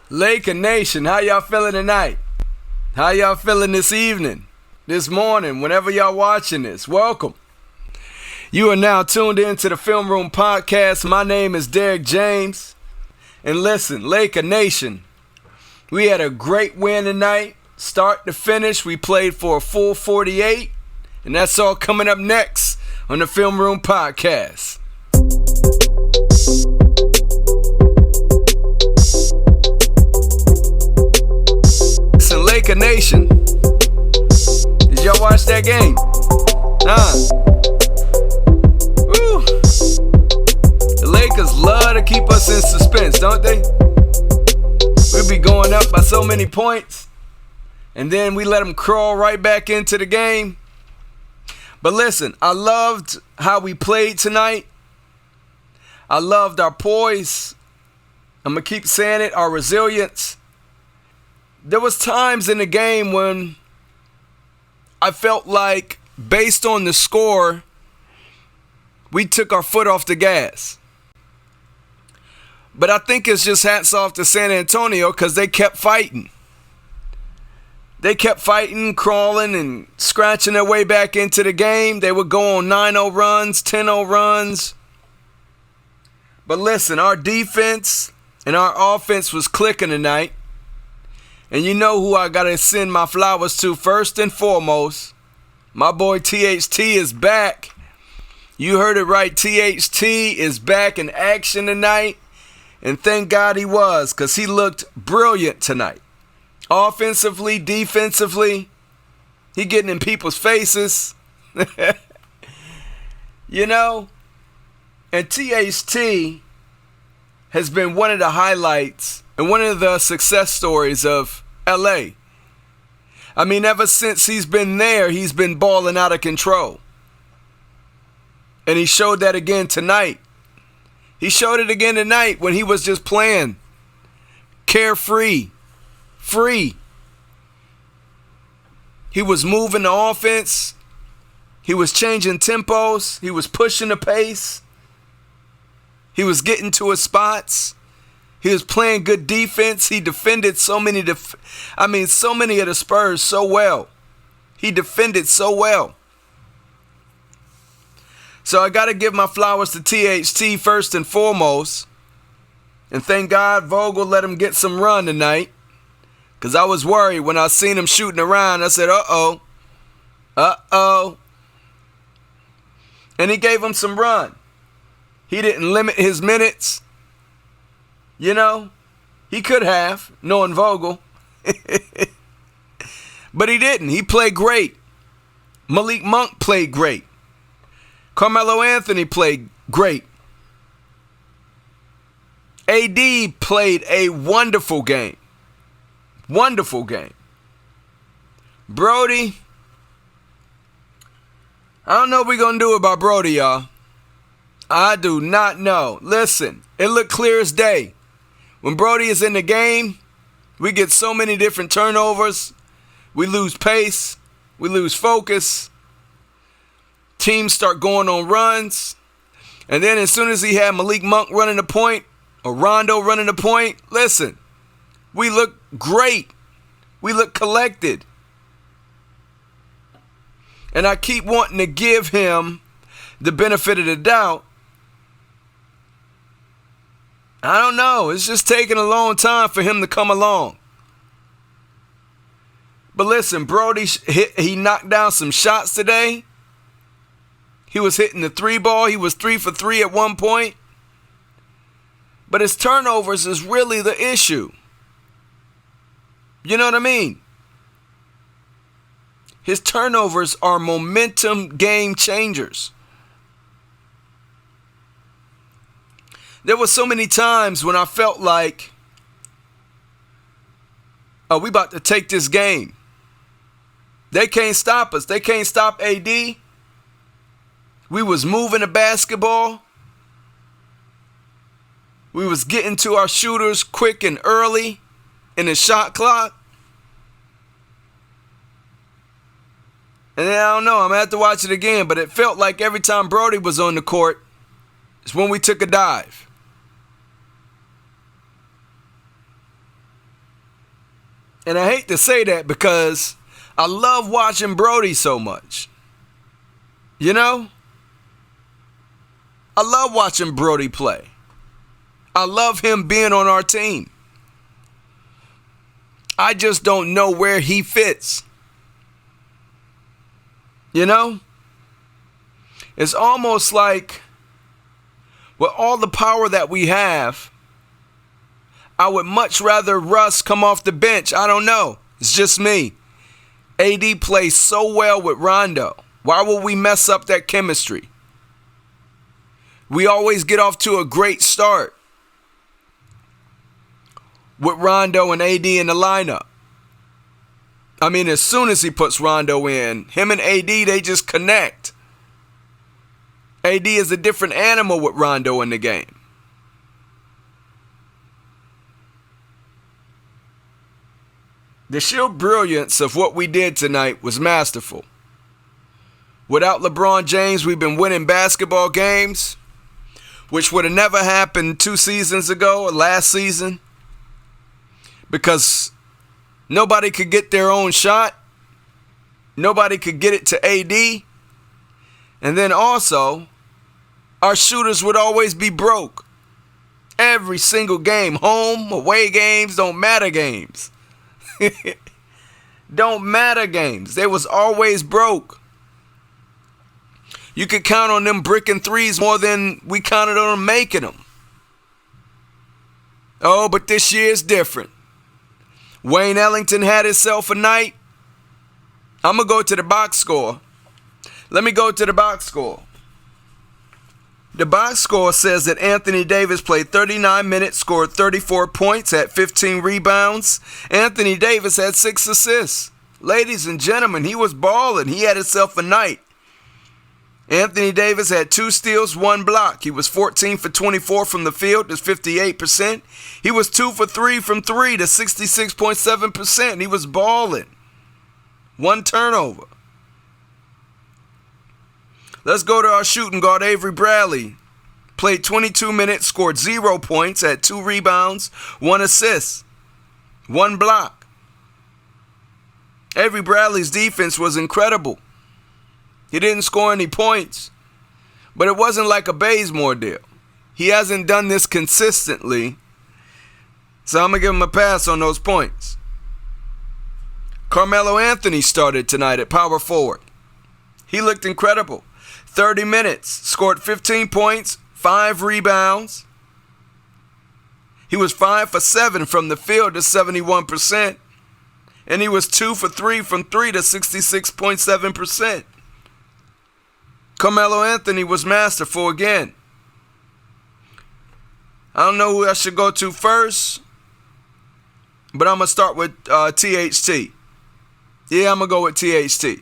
Laker Nation, how y'all feeling tonight? How y'all feeling this evening? This morning, whenever y'all watching this? Welcome. You are now tuned in to the Film Room Podcast. My name is Derek James. And listen, Laker Nation, we had a great win tonight. Start to finish, we played for a full 48. And that's all coming up next on the Film Room Podcast. Listen, Laker Nation, did y'all watch that game? Woo. The Lakers love to keep us in suspense, don't they? We be going up by so many points, and then we let them crawl right back into the game. But listen, I loved how we played tonight. I loved our poise. I'm going to keep saying it, our resilience. There was times in the game when I felt like, based on the score, we took our foot off the gas. But I think it's just hats off to San Antonio because they kept fighting. They kept fighting, crawling, and scratching their way back into the game. They would go on 9-0 runs, 10-0 runs. But listen, our defense and our offense was clicking tonight. And you know who I got to send my flowers to first and foremost. My boy THT is back. You heard it right. THT is back in action tonight. And thank God he was, because he looked brilliant tonight. Offensively, defensively, he getting in people's faces. You know, and THT has been one of the highlights and one of the success stories of LA. I mean, ever since he's been there, he's been balling out of control. And he showed that again tonight. He showed it again tonight when he was just playing carefree, free. He was moving the offense. He was changing tempos. He was pushing the pace. He was getting to his spots. He was playing good defense. He defended so many of the Spurs so well. He defended so well. So I got to give my flowers to THT first and foremost. And thank God Vogel let him get some run tonight. Because I was worried when I seen him shooting around. I said, uh-oh. And he gave him some run. He didn't limit his minutes. You know, he could have, knowing Vogel. But he didn't. He played great. Malik Monk played great. Carmelo Anthony played great. AD played a wonderful game. Wonderful game. Brody, I don't know what we're going to do about Brody, y'all. I do not know. Listen, it looked clear as day. When Brody is in the game, we get so many different turnovers. We lose pace. We lose focus. Teams start going on runs. And then as soon as he had Malik Monk running the point, or Rondo running the point, listen, we look great. We look collected. And I keep wanting to give him the benefit of the doubt. I don't know. It's just taking a long time for him to come along. But listen, Brody, he knocked down some shots today. He was hitting the 3 ball. He was 3 for 3 at one point. But his turnovers is really the issue. You know what I mean? His turnovers are momentum game changers. There were so many times when I felt like, oh, we about to take this game. They can't stop us. They can't stop AD. We was moving the basketball. We was getting to our shooters quick and early in the shot clock. And then I don't know, I'm going to have to watch it again, but it felt like every time Brody was on the court, it's when we took a dive. And I hate to say that because I love watching Brody so much. You know? I love watching Brody play. I love him being on our team. I just don't know where he fits. You know? It's almost like with all the power that we have, I would much rather Russ come off the bench. I don't know. It's just me. AD plays so well with Rondo. Why would we mess up that chemistry? We always get off to a great start with Rondo and AD in the lineup. I mean, as soon as he puts Rondo in, him and AD, they just connect. AD is a different animal with Rondo in the game. The sheer brilliance of what we did tonight was masterful. Without LeBron James, we've been winning basketball games, which would have never happened 2 seasons ago or last season, because nobody could get their own shot. Nobody could get it to AD. And then also, our shooters would always be broke. Every single game, home, away games, don't matter games. Don't matter games. They was always broke. You could count on them bricking threes more than we counted on them making them. Oh, but this year is different. Wayne Ellington had himself a night. I'm going to go to the box score. Let me go to the box score. The box score says that Anthony Davis played 39 minutes, scored 34 points, had 15 rebounds. Anthony Davis had 6 assists. Ladies and gentlemen, he was balling. He had himself a night. Anthony Davis had 2 steals, 1 block. He was 14 for 24 from the field. That's 58%. He was 2 for 3 from 3. That's 66.7%. He was balling. 1 turnover. Let's go to our shooting guard, Avery Bradley. Played 22 minutes, scored 0 points, had 2 rebounds, 1 assist, 1 block. Avery Bradley's defense was incredible. He didn't score any points, but it wasn't like a Bazemore deal. He hasn't done this consistently, so I'm going to give him a pass on those points. Carmelo Anthony started tonight at power forward. He looked incredible. 30 minutes, scored 15 points, 5 rebounds. He was 5 for 7 from the field to 71%. And he was 2 for 3 from 3 to 66.7%. Carmelo Anthony was masterful again. I don't know who I should go to first, but I'm going to start with THT. Yeah, I'm going to go with THT.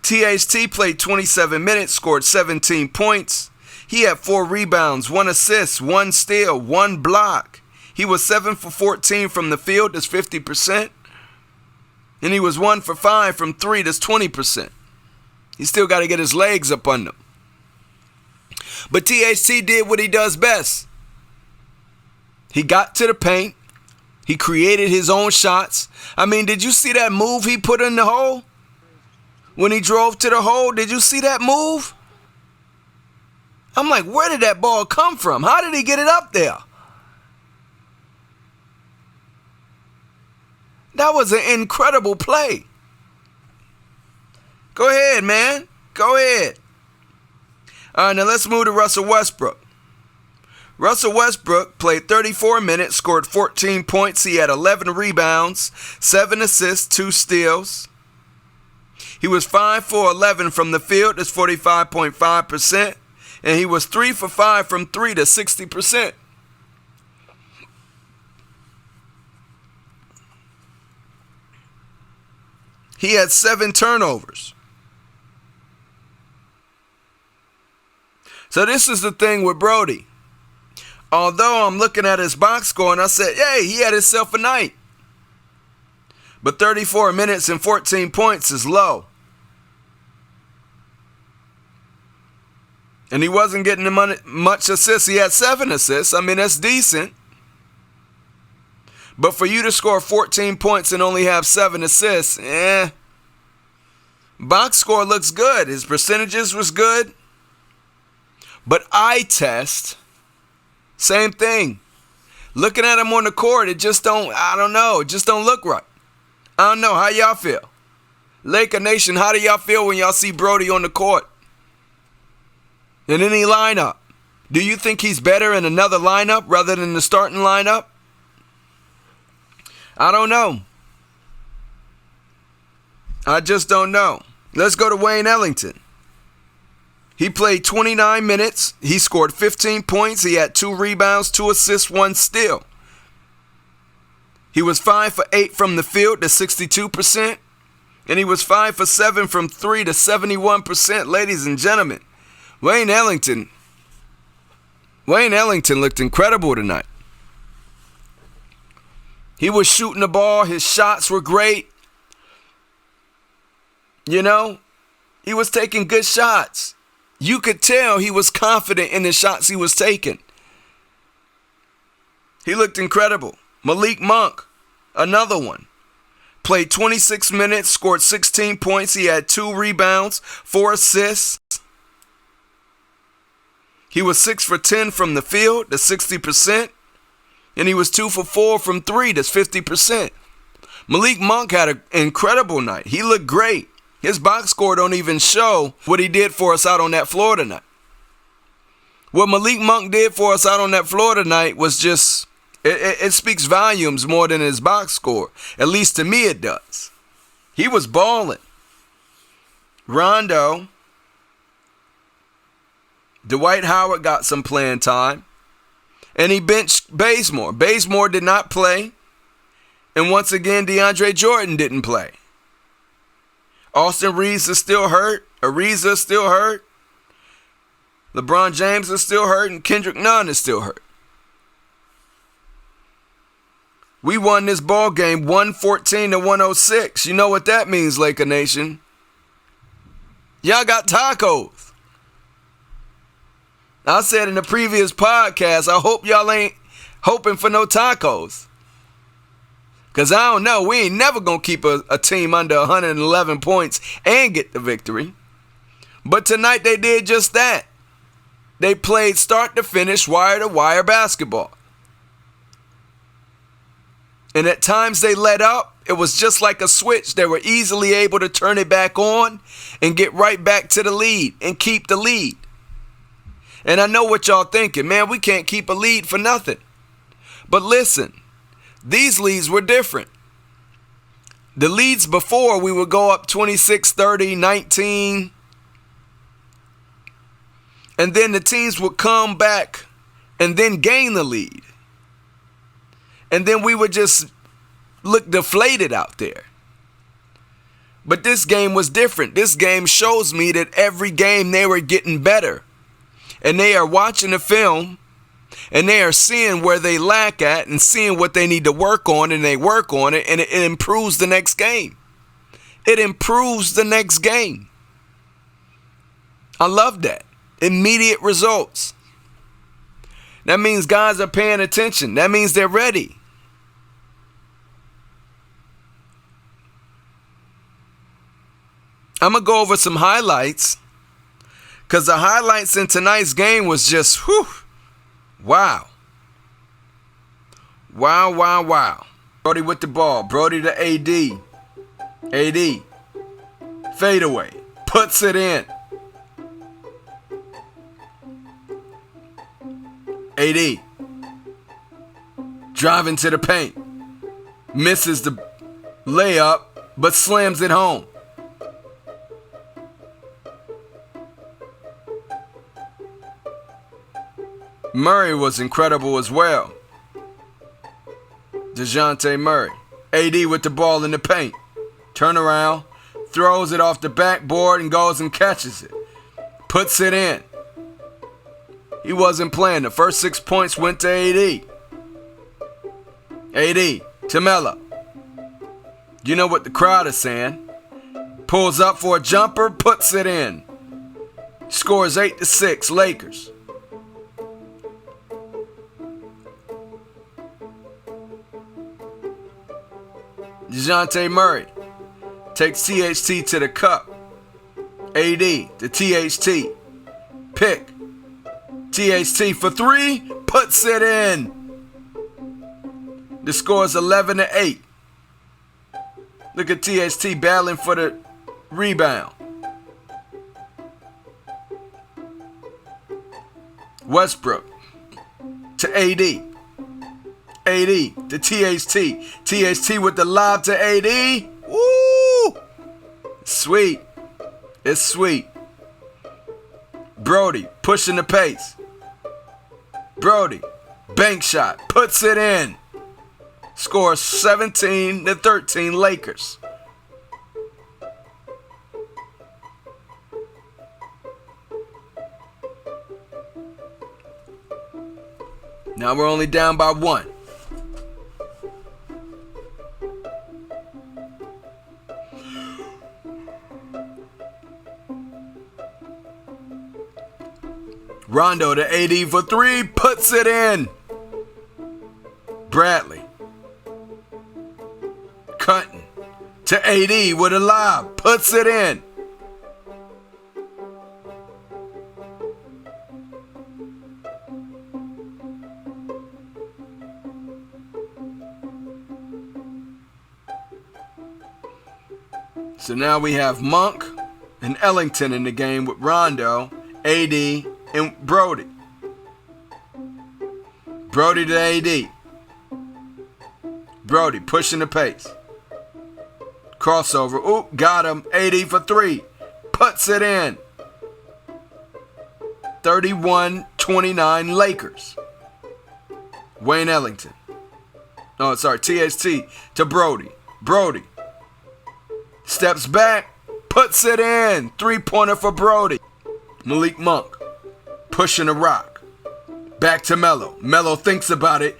THT played 27 minutes, scored 17 points. He had 4 rebounds, 1 assist, 1 steal, 1 block. He was 7 for 14 from the field, that's 50%. And he was 1 for 5 from 3, that's 20%. He still got to get his legs up on them. But THT did what he does best. He got to the paint. He created his own shots. I mean, did you see that move he put in the hole? When he drove to the hole, did you see that move? I'm like, where did that ball come from? How did he get it up there? That was an incredible play. Go ahead, man. Go ahead. All right, now let's move to Russell Westbrook. Russell Westbrook played 34 minutes, scored 14 points. He had 11 rebounds, 7 assists, 2 steals. He was 5 for 11 from the field, that's 45.5%. And he was 3 for 5 from 3, to 60%. He had 7 turnovers. So this is the thing with Brody. Although I'm looking at his box score and I said, hey, he had himself a night. But 34 minutes and 14 points is low. And he wasn't getting much assists. He had 7 assists. I mean, that's decent. But for you to score 14 points and only have 7 assists, box score looks good. His percentages was good. But eye test, same thing. Looking at him on the court, it just don't look right. I don't know. How y'all feel? Laker Nation, how do y'all feel when y'all see Brody on the court? In any lineup? Do you think he's better in another lineup rather than the starting lineup? I don't know. I just don't know. Let's go to Wayne Ellington. He played 29 minutes. He scored 15 points. He had 2 rebounds, 2 assists, 1 steal. He was 5 for 8 from the field to 62%. And he was 5 for 7 from 3 to 71%. Ladies and gentlemen, Wayne Ellington looked incredible tonight. He was shooting the ball. His shots were great. You know, he was taking good shots. You could tell he was confident in the shots he was taking. He looked incredible. Malik Monk, another one. Played 26 minutes, scored 16 points. He had 2 rebounds, 4 assists. He was 6 for 10 from the field, that's 60%. And he was 2 for 4 from 3, that's 50%. Malik Monk had an incredible night. He looked great. His box score don't even show what he did for us out on that floor tonight. What Malik Monk did for us out on that floor tonight was just, it speaks volumes more than his box score. At least to me it does. He was balling. Rondo. Dwight Howard got some playing time. And he benched Bazemore. Bazemore did not play. And once again, DeAndre Jordan didn't play. Austin Reeves is still hurt. Ariza is still hurt. LeBron James is still hurt. And Kendrick Nunn is still hurt. We won this ball game 114 to 106. You know what that means, Laker Nation. Y'all got tacos. I said in the previous podcast, I hope y'all ain't hoping for no tacos. Because I don't know, we ain't never going to keep a team under 111 points and get the victory. But tonight they did just that. They played start to finish, wire to wire basketball. And at times they let up. It was just like a switch. They were easily able to turn it back on and get right back to the lead and keep the lead. And I know what y'all thinking, man, we can't keep a lead for nothing. But listen, these leads were different. The leads before, we would go up 26, 30, 19. And then the teams would come back and then gain the lead. And then we would just look deflated out there. But this game was different. This game shows me that every game they were getting better. And they are watching the film and they are seeing where they lack at and seeing what they need to work on, and they work on it, and it improves the next game. It improves the next game. I love that. Immediate results. That means guys are paying attention. That means they're ready. I'm going to go over some highlights. Because the highlights in tonight's game was just, whew, wow. Wow, wow, wow. Brody with the ball. Brody to AD. AD. Fadeaway. Puts it in. AD. Driving to the paint. Misses the layup, but slams it home. Murray was incredible as well. DeJounte Murray. AD with the ball in the paint. Turn around. Throws it off the backboard and goes and catches it. Puts it in. He wasn't playing. The first 6 points went to AD. AD. To Melo. You know what the crowd is saying. Pulls up for a jumper. Puts it in. Scores 8-6. Lakers. DeJounte Murray takes THT to the cup. AD to THT. Pick. THT for three. Puts it in. The score is 11-8. Look at THT battling for the rebound. Westbrook to AD. AD to THT. THT with the lob to AD. Woo! Sweet. It's sweet. Brody pushing the pace. Brody, bank shot, puts it in. Score 17-13 Lakers. Now we're only down by one. Rondo to AD for three, puts it in. Bradley. Cutting to AD with a lob, puts it in. So now we have Monk and Ellington in the game with Rondo, AD, and Brody. Brody to AD. Brody pushing the pace. Crossover. Oop, got him. AD for three. Puts it in. 31-29 Lakers. Wayne Ellington. Oh, sorry. THT to Brody. Brody. Steps back. Puts it in. Three-pointer for Brody. Malik Monk. Pushing a rock. Back to Melo. Melo thinks about it.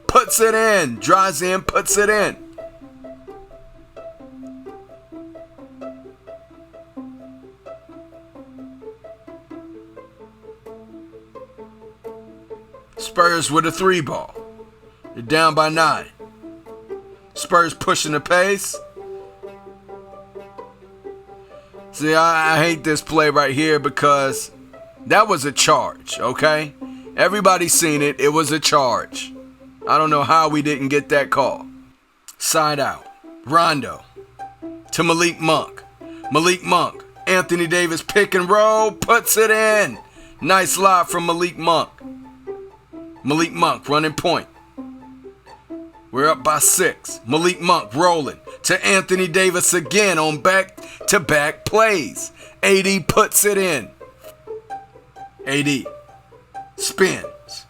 Puts it in. Drives in. Puts it in. Spurs with a three ball. They're down by 9. Spurs pushing the pace. See, I hate this play right here because that was a charge, okay? Everybody's seen it. It was a charge. I don't know how we didn't get that call. Side out. Rondo to Malik Monk. Malik Monk. Anthony Davis pick and roll. Puts it in. Nice lob from Malik Monk. Malik Monk running point. We're up by 6. Malik Monk rolling to Anthony Davis again on back-to-back plays. AD puts it in. AD spins.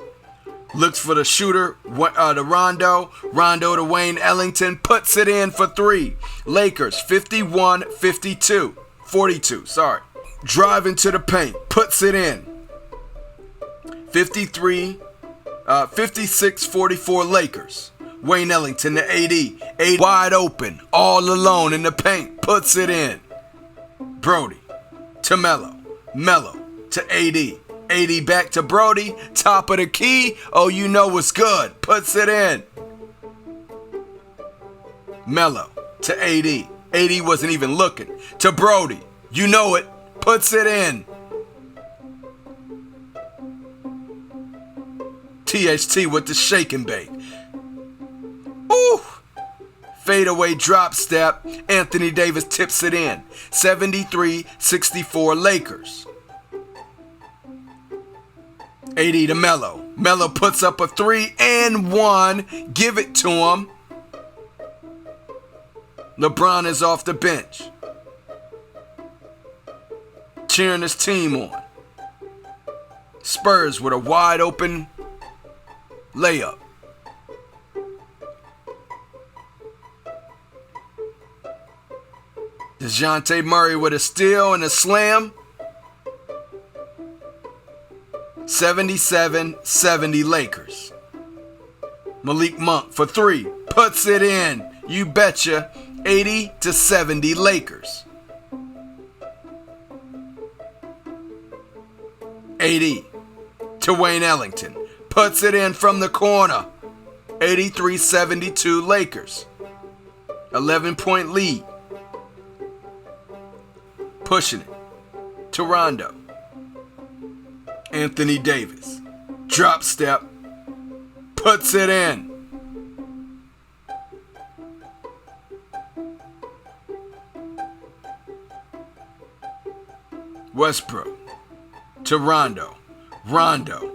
Looks for the shooter, to Rondo. Rondo to Wayne Ellington. Puts it in for 3. Lakers 42, sorry. Driving to the paint. Puts it in. 56-44 Lakers. Wayne Ellington to AD. AD wide open. All alone in the paint. Puts it in. Brody to Melo. Melo to AD. AD back to Brody. Top of the key. Oh, you know what's good. Puts it in. Melo to AD. AD wasn't even looking. To Brody. You know it. Puts it in. THT with the shake and bake. Ooh. Fadeaway drop step. Anthony Davis tips it in. 73-64 Lakers. AD to Melo. Melo puts up a 3 and 1. Give it to him. LeBron is off the bench. Cheering his team on. Spurs with a wide open layup. DeJounte Murray with a steal and a slam. 77-70 Lakers. Malik Monk for 3. Puts it in. You betcha. 80-70 Lakers. AD to Wayne Ellington. Puts it in from the corner. 83-72 Lakers. 11-point lead. Pushing it to Rondo. Anthony Davis. Drop step. Puts it in. Westbrook to Rondo. Rondo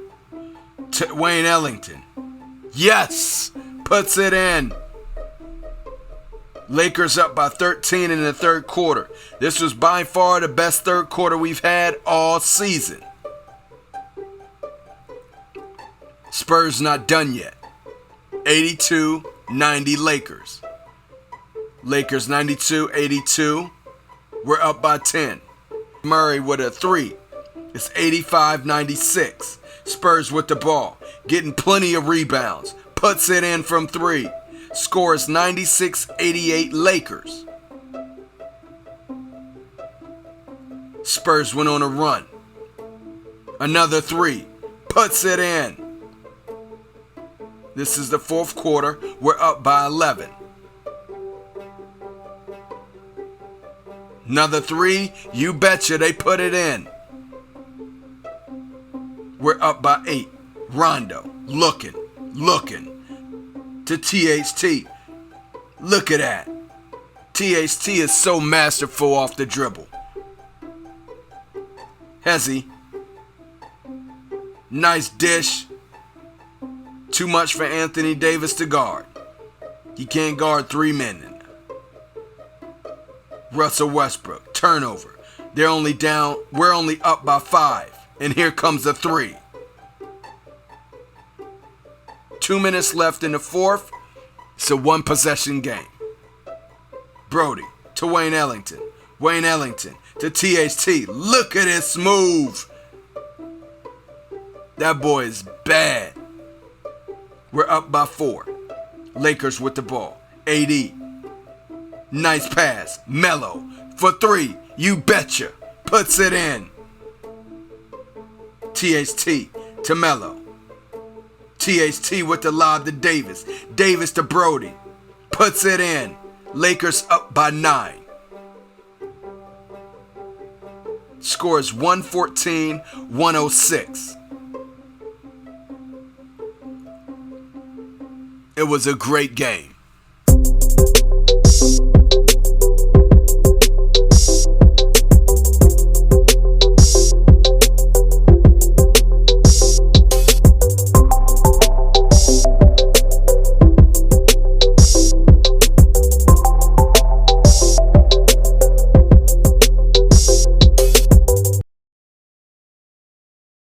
to Wayne Ellington. Yes! Puts it in. Lakers up by 13 in the third quarter. This was by far the best third quarter we've had all season. Spurs not done yet. 82-90 Lakers. Lakers 92-82. We're up by 10. Murray with a 3. It's 85-96. Spurs with the ball. Getting plenty of rebounds. Puts it in from 3. Scores 96-88 Lakers. Spurs went on a run. Another 3. Puts it in. This is the fourth quarter. We're up by 11. Another 3. You betcha they put it in. We're up by 8. Rondo looking to THT. Look at that. THT is so masterful off the dribble. Hezzy. Nice dish. Too much for Anthony Davis to guard. He can't guard 3 men. Russell Westbrook. Turnover. We're only up by 5. And here comes a 3. 2 minutes left in the fourth. It's a 1-possession game. Brody to Wayne Ellington. Wayne Ellington to THT. Look at this move. That boy is bad. We're up by 4. Lakers with the ball. AD. Nice pass. Melo for 3. You betcha. Puts it in. THT to Melo. THT with the lob to Davis. Davis to Brody. Puts it in. Lakers up by 9. Scores 114-106. It was a great game.